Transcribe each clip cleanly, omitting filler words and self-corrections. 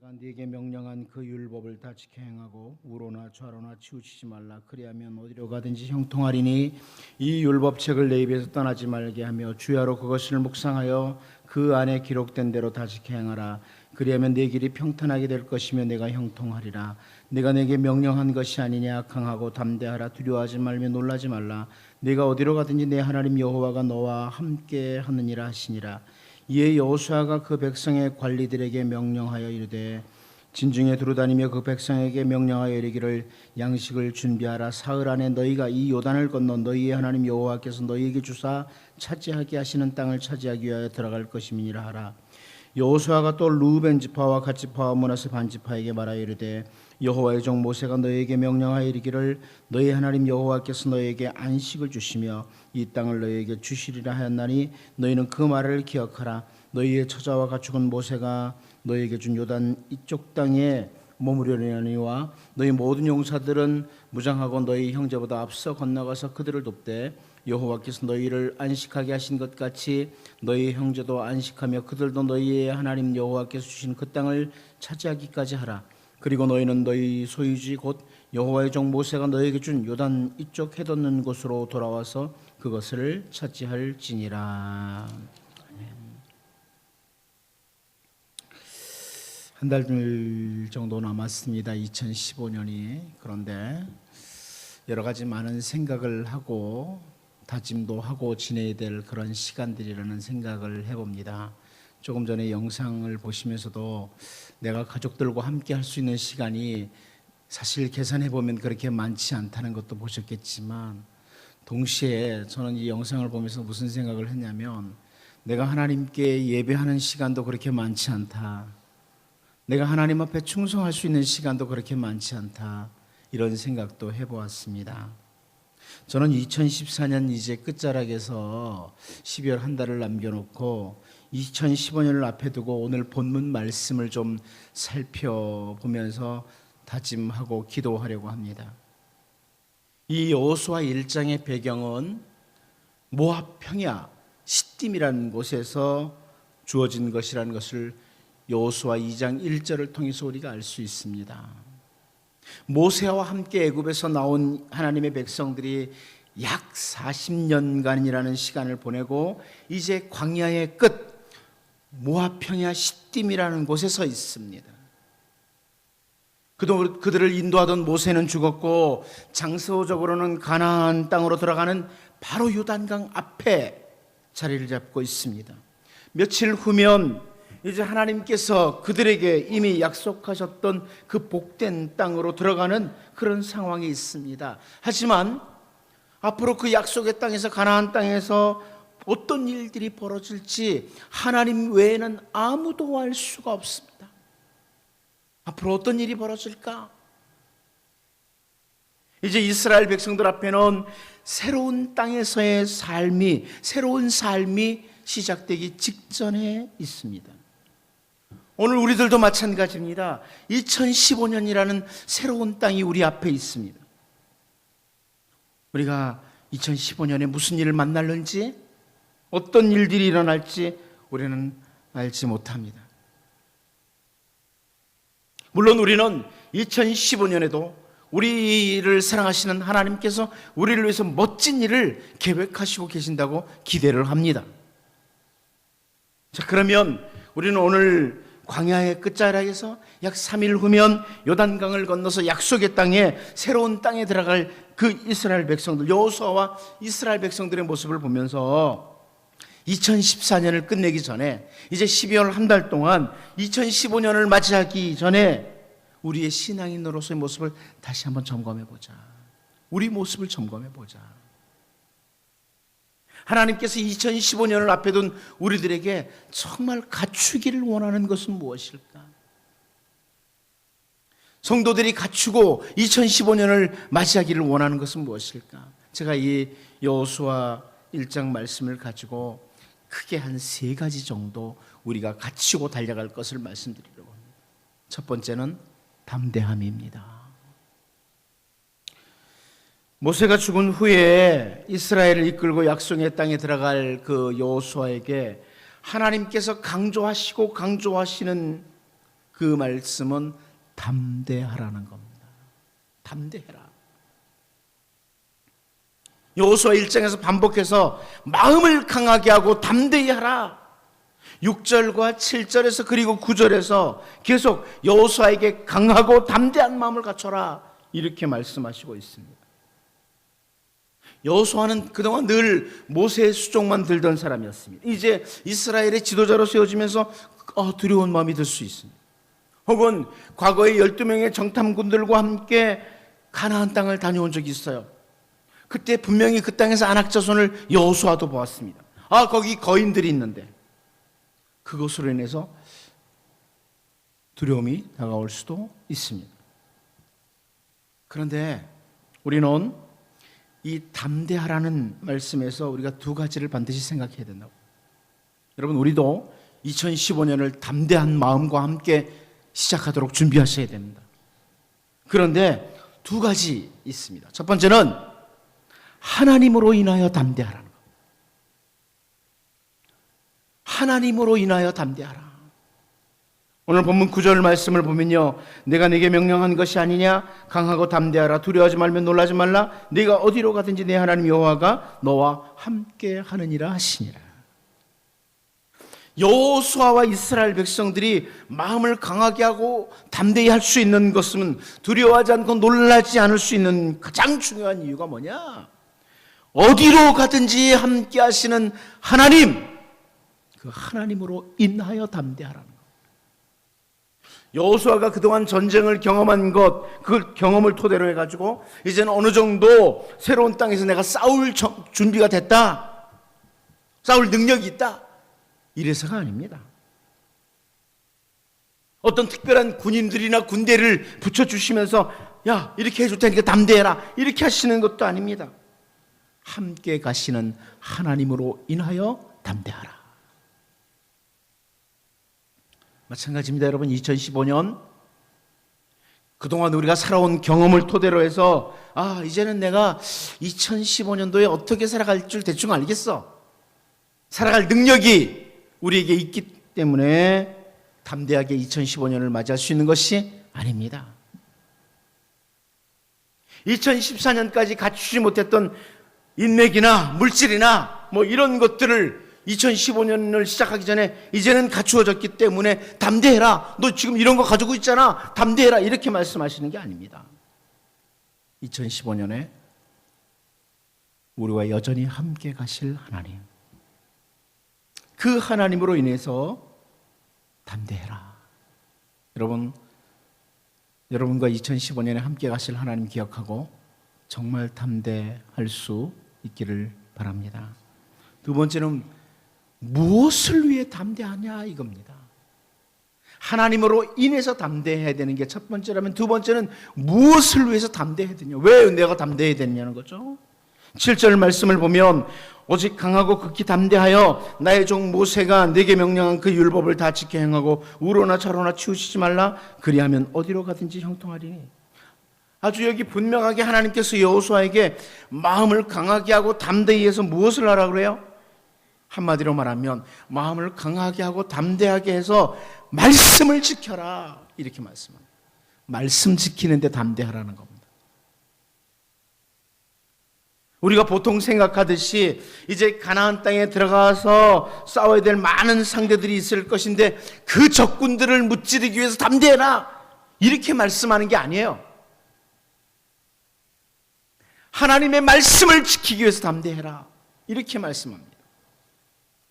내가 네게 명령한 그 율법을 다 지켜 행하고 우로나 좌로나 치우치지 말라. 그리하면 어디로 가든지 형통하리니 이 율법책을 내 입에서 떠나지 말게 하며 주야로 그것을 묵상하여 그 안에 기록된 대로 다 지켜 행하라. 그리하면 네 길이 평탄하게 될 것이며 내가 형통하리라. 내가 네게 명령한 것이 아니냐. 강하고 담대하라. 두려워하지 말며 놀라지 말라. 네가 어디로 가든지 내 하나님 여호와가 너와 함께 하느니라 하시니라. 이에 여호수아가 그 백성의 관리들에게 명령하여 이르되 진중에 두루다니며 그 백성에게 명령하여 이르기를 양식을 준비하라. 사흘 안에 너희가 이 요단을 건너 너희의 하나님 여호와께서 너희에게 주사 차지하게 하시는 땅을 차지하기 위하여 들어갈 것임이니라 하라. 여호수아가 또 루벤 지파와 갓 지파와 므낫세 반 지파에게 말하여 이르되 여호와의 종 모세가 너희에게 명령하여 이르기를 너희 하나님 여호와께서 너희에게 안식을 주시며 이 땅을 너희에게 주시리라 하였나니 너희는 그 말을 기억하라. 너희의 처자와 가축은 모세가 너희에게 준 요단 이쪽 땅에 머무르려니와 너희 모든 용사들은 무장하고 너희 형제보다 앞서 건너가서 그들을 돕되 여호와께서 너희를 안식하게 하신 것 같이 너희 형제도 안식하며 그들도 너희의 하나님 여호와께서 주신 그 땅을 차지하기까지 하라. 그리고 너희는 너희 소유지 곧 여호와의 종 모세가 너희에게 준 요단 이쪽 해돋는 곳으로 돌아와서 그것을 차지할지니라. 한 달 정도 남았습니다. 2015년이. 그런데 여러 가지 많은 생각을 하고 다짐도 하고 지내야 될 그런 시간들이라는 생각을 해봅니다. 조금 전에 영상을 보시면서도 내가 가족들과 함께 할 수 있는 시간이 사실 계산해 보면 그렇게 많지 않다는 것도 보셨겠지만 동시에 저는 이 영상을 보면서 무슨 생각을 했냐면 내가 하나님께 예배하는 시간도 그렇게 많지 않다. 내가 하나님 앞에 충성할 수 있는 시간도 그렇게 많지 않다. 이런 생각도 해보았습니다. 저는 2014년 이제 끝자락에서 12월 한 달을 남겨놓고 2015년을 앞에 두고 오늘 본문 말씀을 좀 살펴보면서 다짐하고 기도하려고 합니다. 이 여호수아 1장의 배경은 모압 평야 시딤이라는 곳에서 주어진 것이라는 것을 여호수아 2장 1절을 통해서 우리가 알 수 있습니다. 모세와 함께 애굽에서 나온 하나님의 백성들이 약 40년간이라는 시간을 보내고 이제 광야의 끝 모압 평야 시딤이라는 곳에 서 있습니다. 그들을 인도하던 모세는 죽었고 장소적으로는 가나안 땅으로 들어가는 바로 요단강 앞에 자리를 잡고 있습니다. 며칠 후면 이제 하나님께서 그들에게 이미 약속하셨던 그 복된 땅으로 들어가는 그런 상황이 있습니다. 하지만 앞으로 그 약속의 땅에서 가나안 땅에서 어떤 일들이 벌어질지 하나님 외에는 아무도 알 수가 없습니다. 앞으로 어떤 일이 벌어질까? 이제 이스라엘 백성들 앞에는 새로운 땅에서의 삶이, 새로운 삶이 시작되기 직전에 있습니다. 오늘 우리들도 마찬가지입니다. 2015년이라는 새로운 땅이 우리 앞에 있습니다. 우리가 2015년에 무슨 일을 만날는지, 어떤 일들이 일어날지 우리는 알지 못합니다. 물론 우리는 2015년에도 우리를 사랑하시는 하나님께서 우리를 위해서 멋진 일을 계획하시고 계신다고 기대를 합니다. 자, 그러면 우리는 오늘 광야의 끝자락에서 약 3일 후면 요단강을 건너서 약속의 땅에 새로운 땅에 들어갈 그 이스라엘 백성들, 여호수아와 이스라엘 백성들의 모습을 보면서 2014년을 끝내기 전에 이제 12월 한 달 동안 2015년을 맞이하기 전에 우리의 신앙인으로서의 모습을 다시 한번 점검해보자. 우리 모습을 점검해보자. 하나님께서 2015년을 앞에 둔 우리들에게 정말 갖추기를 원하는 것은 무엇일까? 성도들이 갖추고 2015년을 맞이하기를 원하는 것은 무엇일까? 제가 이 여호수아 1장 말씀을 가지고 크게 한 3가지 정도 우리가 갖추고 달려갈 것을 말씀드리려고 합니다. 첫 번째는 담대함입니다. 모세가 죽은 후에 이스라엘을 이끌고 약속의 땅에 들어갈 그 여호수아에게 하나님께서 강조하시고 강조하시는 그 말씀은 담대하라는 겁니다. 담대해라. 여호수아 1장에서 반복해서 마음을 강하게 하고 담대히 하라. 6절과 7절에서 그리고 9절에서 계속 여호수아에게 강하고 담대한 마음을 갖춰라 이렇게 말씀하시고 있습니다. 여호수아는 그동안 늘 모세의 수종만 들던 사람이었습니다. 이제 이스라엘의 지도자로 세워지면서 두려운 마음이 들 수 있습니다. 혹은 과거에 12명의 정탐꾼들과 함께 가나안 땅을 다녀온 적이 있어요. 그때 분명히 그 땅에서 안악자손을 여호수아도 보았습니다. 거기 거인들이 있는데 그것으로 인해서 두려움이 다가올 수도 있습니다. 그런데 우리는 이 담대하라는 말씀에서 우리가 두 가지를 반드시 생각해야 된다고. 여러분, 우리도 2015년을 담대한 마음과 함께 시작하도록 준비하셔야 됩니다. 그런데 두 가지 있습니다. 첫 번째는 하나님으로 인하여 담대하라는 것. 하나님으로 인하여 담대하라. 오늘 본문 9절 말씀을 보면요, 내가 네게 명령한 것이 아니냐, 강하고 담대하라, 두려워하지 말며 놀라지 말라, 네가 어디로 가든지 내 하나님 여호와가 너와 함께 하느니라 하시니라. 여호수아와 이스라엘 백성들이 마음을 강하게 하고 담대히 할 수 있는 것은 두려워하지 않고 놀라지 않을 수 있는 가장 중요한 이유가 뭐냐? 어디로 가든지 함께 하시는 하나님, 그 하나님으로 인하여 담대하라는 것. 여호수아가 그동안 전쟁을 경험한 것, 그 경험을 토대로 해가지고 이제는 어느 정도 새로운 땅에서 내가 싸울 준비가 됐다, 싸울 능력이 있다, 이래서가 아닙니다. 어떤 특별한 군인들이나 군대를 붙여주시면서 야, 이렇게 해줄 테니까 담대해라, 이렇게 하시는 것도 아닙니다. 함께 가시는 하나님으로 인하여 담대하라. 마찬가지입니다. 여러분, 2015년 그동안 우리가 살아온 경험을 토대로 해서 이제는 내가 2015년도에 어떻게 살아갈 줄 대충 알겠어, 살아갈 능력이 우리에게 있기 때문에 담대하게 2015년을 맞이할 수 있는 것이 아닙니다. 2014년까지 갖추지 못했던 인맥이나 물질이나 이런 것들을 2015년을 시작하기 전에 이제는 갖추어졌기 때문에 담대해라, 너 지금 이런 거 가지고 있잖아, 담대해라, 이렇게 말씀하시는 게 아닙니다. 2015년에 우리와 여전히 함께 가실 하나님, 그 하나님으로 인해서 담대해라. 여러분과 2015년에 함께 가실 하나님 기억하고 정말 담대할 수 있기를 바랍니다. 두 번째는 무엇을 위해 담대하냐 이겁니다. 하나님으로 인해서 담대해야 되는 게 첫 번째라면, 두 번째는 무엇을 위해서 담대해야 되냐, 왜 내가 담대해야 되느냐는 거죠. 7절 말씀을 보면 오직 강하고 극히 담대하여 나의 종 모세가 내게 명령한 그 율법을 다 지켜 행하고 우로나 좌로나 치우치지 말라, 그리하면 어디로 가든지 형통하리니. 아주 여기 분명하게 하나님께서 여호수아에게 마음을 강하게 하고 담대히 해서 무엇을 하라고 그래요? 한마디로 말하면 마음을 강하게 하고 담대하게 해서 말씀을 지켜라, 이렇게 말씀합니다. 말씀 지키는데 담대하라는 겁니다. 우리가 보통 생각하듯이 이제 가나안 땅에 들어가서 싸워야 될 많은 상대들이 있을 것인데 그 적군들을 무찌르기 위해서 담대해라, 이렇게 말씀하는 게 아니에요. 하나님의 말씀을 지키기 위해서 담대해라, 이렇게 말씀합니다.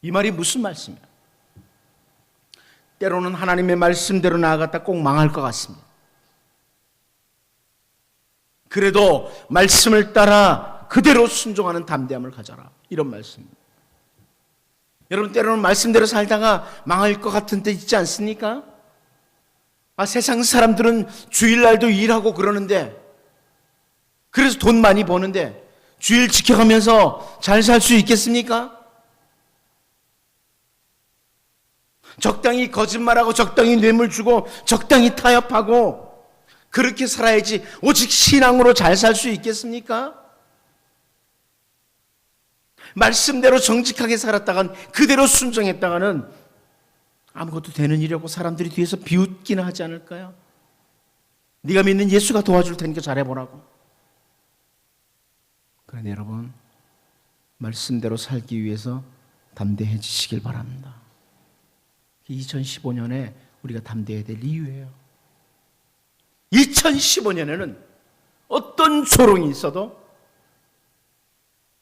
이 말이 무슨 말씀이에요? 때로는 하나님의 말씀대로 나아갔다 꼭 망할 것 같습니다. 그래도 말씀을 따라 그대로 순종하는 담대함을 가져라, 이런 말씀입니다. 여러분, 때로는 말씀대로 살다가 망할 것 같은 때 있지 않습니까? 세상 사람들은 주일날도 일하고 그러는데, 그래서 돈 많이 버는데 주일 지켜가면서 잘 살 수 있겠습니까? 적당히 거짓말하고 적당히 뇌물 주고 적당히 타협하고 그렇게 살아야지 오직 신앙으로 잘 살 수 있겠습니까? 말씀대로 정직하게 살았다간, 그대로 순종했다가는 아무것도 되는 일이라고 사람들이 뒤에서 비웃기나 하지 않을까요? 네가 믿는 예수가 도와줄 테니까 잘해보라고. 그런데 여러분, 말씀대로 살기 위해서 담대해지시길 바랍니다. 2015년에 우리가 담대해야 될 이유예요. 2015년에는 어떤 조롱이 있어도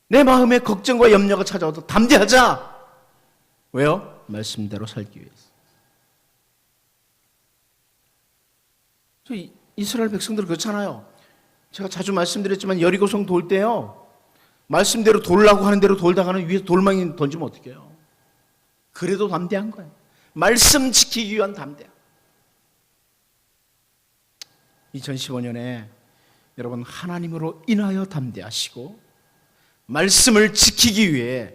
내 마음에 걱정과 염려가 찾아와도 담대하자. 왜요? 말씀대로 살기 위해서. 이스라엘 백성들 그렇잖아요. 제가 자주 말씀드렸지만 여리고성 돌 때요, 말씀대로 돌라고 하는 대로 돌다가는 위에서 돌망이 던지면 어떡해요? 그래도 담대한 거예요. 말씀 지키기 위한 담대. 2015년에 여러분, 하나님으로 인하여 담대하시고 말씀을 지키기 위해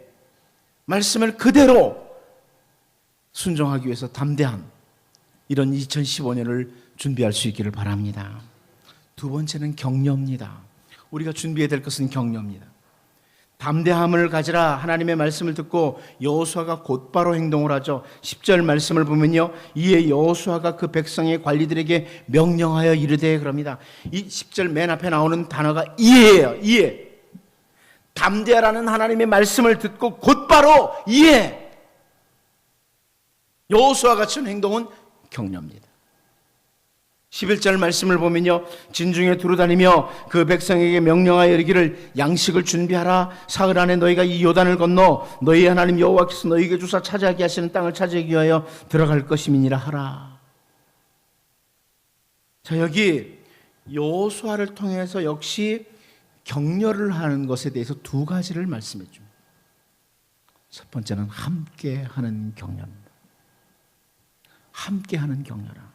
말씀을 그대로 순종하기 위해서 담대한 이런 2015년을 준비할 수 있기를 바랍니다. 두 번째는 격려입니다. 우리가 준비해야 될 것은 격려입니다. 담대함을 가지라. 하나님의 말씀을 듣고 여호수아가 곧바로 행동을 하죠. 10절 말씀을 보면요, 이에 여호수아가 그 백성의 관리들에게 명령하여 이르되, 그럽니다. 이 10절 맨 앞에 나오는 단어가 이해예요. 이해. 담대하라는 하나님의 말씀을 듣고 곧바로 이해. 여호수아가 친 행동은 격려입니다. 11절 말씀을 보면요, 진중에 두루다니며 그 백성에게 명령하여 이르기를 양식을 준비하라. 사흘 안에 너희가 이 요단을 건너 너희 하나님 여호와께서 너희에게 주사 차지하게 하시는 땅을 차지하기 위하여 들어갈 것임이니라 하라. 자, 여기 여호수아를 통해서 역시 격려를 하는 것에 대해서 두 가지를 말씀해 줍니다. 첫 번째는 함께 하는 격려입니다. 함께 하는 격려라.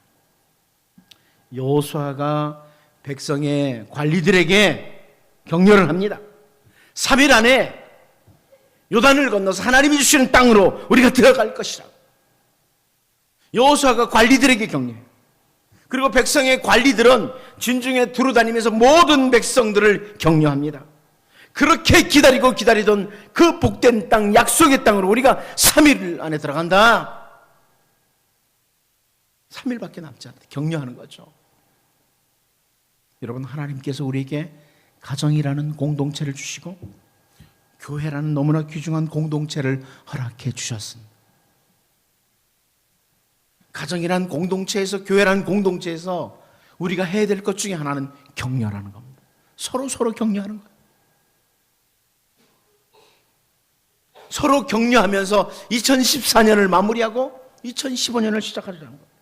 여호수아가 백성의 관리들에게 격려를 합니다. 3일 안에 요단을 건너서 하나님이 주시는 땅으로 우리가 들어갈 것이라. 여호수아가 관리들에게 격려해요. 그리고 백성의 관리들은 진중에 두루다니면서 모든 백성들을 격려합니다. 그렇게 기다리던 그 복된 땅, 약속의 땅으로 우리가 3일 안에 들어간다. 3일밖에 남지 않는다. 격려하는 거죠. 여러분, 하나님께서 우리에게 가정이라는 공동체를 주시고 교회라는 너무나 귀중한 공동체를 허락해 주셨습니다. 가정이라는 공동체에서, 교회라는 공동체에서 우리가 해야 될 것 중에 하나는 격려라는 겁니다. 서로 격려하는 거예요. 서로 격려하면서 2014년을 마무리하고 2015년을 시작하려는 거예요.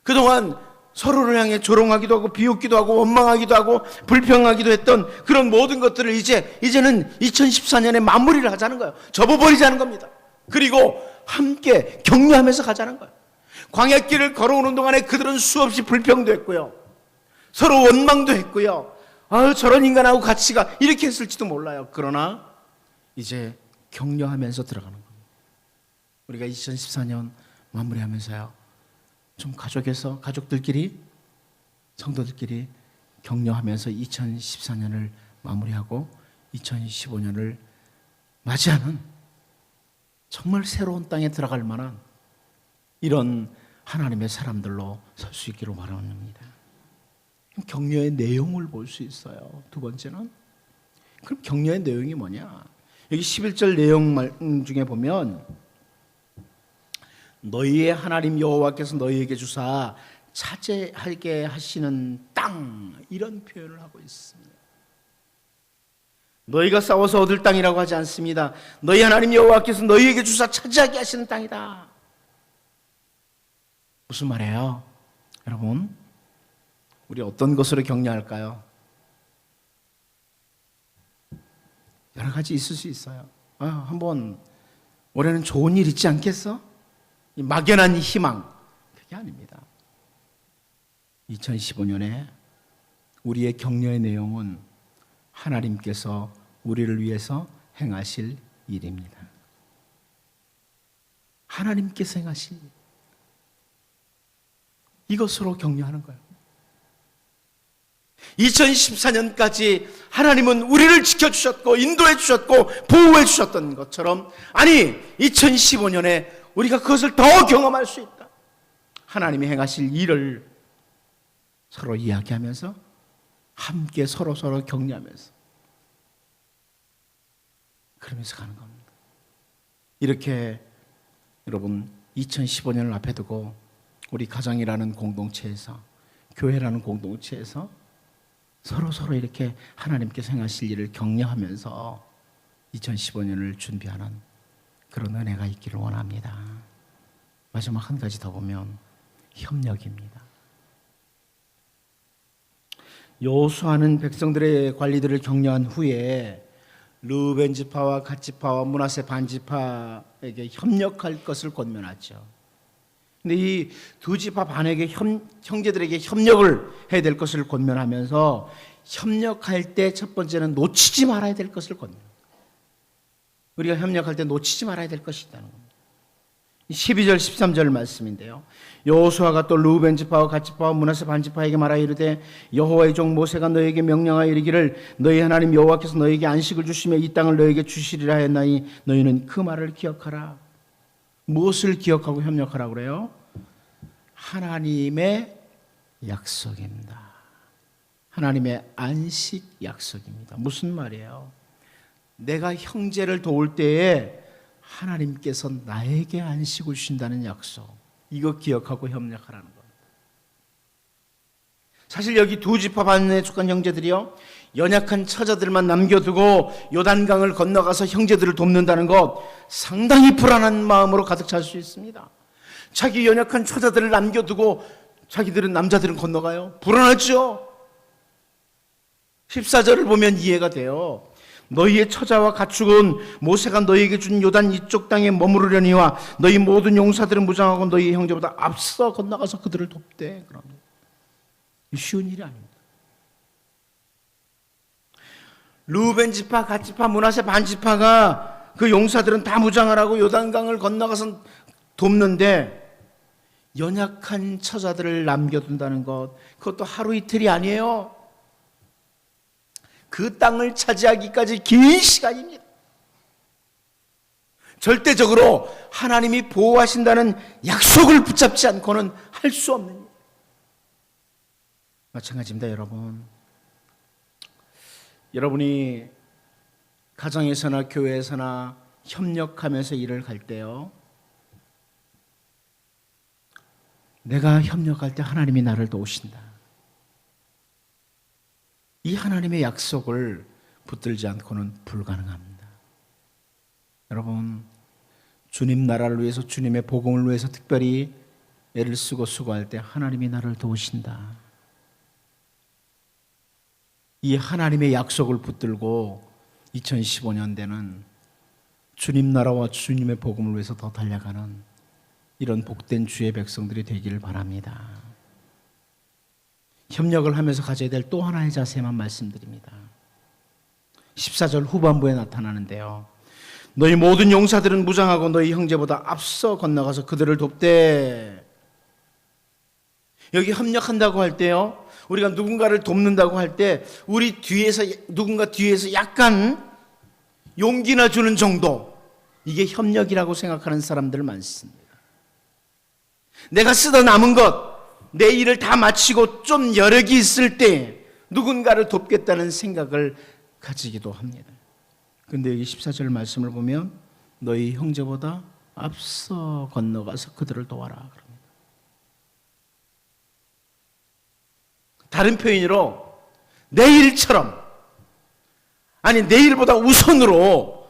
그동안 서로를 향해 조롱하기도 하고 비웃기도 하고 원망하기도 하고 불평하기도 했던 그런 모든 것들을 이제는 2014년에 마무리를 하자는 거예요. 접어버리자는 겁니다. 그리고 함께 격려하면서 가자는 거예요. 광야길을 걸어오는 동안에 그들은 수없이 불평도 했고요, 서로 원망도 했고요, 저런 인간하고 같이 가, 이렇게 했을지도 몰라요. 그러나 이제 격려하면서 들어가는 겁니다. 우리가 2014년 마무리하면서요, 좀 가족들끼리, 성도들끼리 격려하면서 2014년을 마무리하고 2015년을 맞이하는 정말 새로운 땅에 들어갈 만한 이런 하나님의 사람들로 설 수 있기로 바랍니다. 격려의 내용을 볼 수 있어요. 두 번째는, 그럼 격려의 내용이 뭐냐? 여기 11절 내용 중에 보면 너희의 하나님 여호와께서 너희에게 주사 차지하게 하시는 땅, 이런 표현을 하고 있습니다. 너희가 싸워서 얻을 땅이라고 하지 않습니다. 너희 하나님 여호와께서 너희에게 주사 차지하게 하시는 땅이다. 무슨 말이에요? 여러분, 우리 어떤 것으로 격려할까요? 여러 가지 있을 수 있어요. 한번 올해는 좋은 일 있지 않겠어? 이 막연한 희망, 그게 아닙니다. 2015년에 우리의 격려의 내용은 하나님께서 우리를 위해서 행하실 일입니다. 하나님께서 행하실 일, 이것으로 격려하는 거예요. 2014년까지 하나님은 우리를 지켜주셨고 인도해 주셨고 보호해 주셨던 것처럼, 아니 2015년에 우리가 그것을 더 경험할 수 있다. 하나님이 행하실 일을 서로 이야기하면서 함께 서로 격려하면서 그러면서 가는 겁니다. 이렇게 여러분 2015년을 앞에 두고 우리 가정이라는 공동체에서, 교회라는 공동체에서 서로 이렇게 하나님께서 행하실 일을 격려하면서 2015년을 준비하는 그런 은혜가 있기를 원합니다. 마지막 한 가지 더 보면 협력입니다. 여호수아는 백성들의 관리들을 격려한 후에 르우벤 지파와 갓 지파와 므낫세 반 지파에게 협력할 것을 권면하죠. 근데 이 두 지파 반에게 형제들에게 협력을 해야 될 것을 권면하면서 협력할 때 첫 번째는 놓치지 말아야 될 것을 권면합니다. 우리가 협력할 때 놓치지 말아야 될 것이 있다는 겁니다. 12절 13절 말씀인데요. 여호수아가 또 르우벤 지파와 갓 지파와 므낫세 반 지파에게 말하여 이르되 여호와의 종 모세가 너에게 명령하여 이르기를 너희 하나님 여호와께서 너에게 안식을 주시며 이 땅을 너에게 주시리라 했나니 너희는 그 말을 기억하라. 무엇을 기억하고 협력하라고 그래요? 하나님의 약속입니다. 하나님의 안식 약속입니다. 무슨 말이에요? 내가 형제를 도울 때에 하나님께서 나에게 안식을 주신다는 약속, 이거 기억하고 협력하라는 겁니다. 사실 여기 두 지파 반에 속한 형제들이요, 연약한 처자들만 남겨두고 요단강을 건너가서 형제들을 돕는다는 것, 상당히 불안한 마음으로 가득 찰 수 있습니다. 자기 연약한 처자들을 남겨두고 남자들은 건너가요? 불안하죠? 14절을 보면 이해가 돼요. 너희의 처자와 가축은 모세가 너희에게 준 요단 이쪽 땅에 머무르려니와 너희 모든 용사들은 무장하고 너희 형제보다 앞서 건너가서 그들을 돕되. 그럽니다. 쉬운 일이 아닙니다. 르우벤 지파, 갓 지파, 므낫세 반 지파가 그 용사들은 다 무장하라고 요단강을 건너가서 돕는데 연약한 처자들을 남겨둔다는 것, 그것도 하루 이틀이 아니에요. 그 땅을 차지하기까지 긴 시간입니다. 절대적으로 하나님이 보호하신다는 약속을 붙잡지 않고는 할 수 없는 일. 마찬가지입니다, 여러분. 여러분이 가정에서나 교회에서나 협력하면서 일을 할 때요, 내가 협력할 때 하나님이 나를 도우신다. 이 하나님의 약속을 붙들지 않고는 불가능합니다. 여러분, 주님 나라를 위해서, 주님의 복음을 위해서 특별히 애를 쓰고 수고할 때 하나님이 나를 도우신다. 이 하나님의 약속을 붙들고 2015년대는 주님 나라와 주님의 복음을 위해서 더 달려가는 이런 복된 주의 백성들이 되기를 바랍니다. 협력을 하면서 가져야 될 또 하나의 자세만 말씀드립니다. 14절 후반부에 나타나는데요, 너희 모든 용사들은 무장하고 너희 형제보다 앞서 건너가서 그들을 돕되. 여기 협력한다고 할 때요, 우리가 누군가를 돕는다고 할 때 우리 뒤에서, 누군가 뒤에서 약간 용기나 주는 정도, 이게 협력이라고 생각하는 사람들 많습니다. 내가 쓰다 남은 것, 내 일을 다 마치고 좀 여력이 있을 때 누군가를 돕겠다는 생각을 가지기도 합니다. 그런데 여기 14절 말씀을 보면 너희 형제보다 앞서 건너가서 그들을 도와라 그럽니다. 다른 표현으로 내 일처럼, 아니 내 일보다 우선으로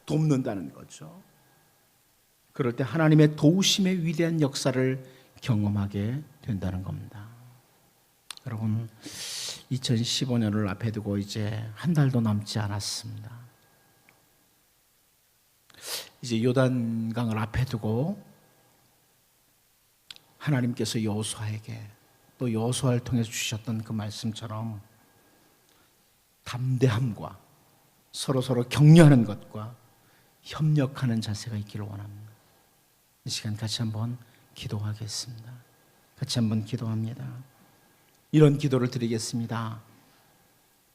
돕는다는 거죠. 그럴 때 하나님의 도우심의 위대한 역사를 경험하게 된다는 겁니다. 여러분, 2015년을 앞에 두고 이제 한 달도 남지 않았습니다. 이제 요단강을 앞에 두고 하나님께서 여호수아에게, 또 여호수아를 통해서 주셨던 그 말씀처럼 담대함과 서로 격려하는 것과 협력하는 자세가 있기를 원합니다. 이 시간 같이 한번 기도하겠습니다. 같이 한번 기도합니다. 이런 기도를 드리겠습니다.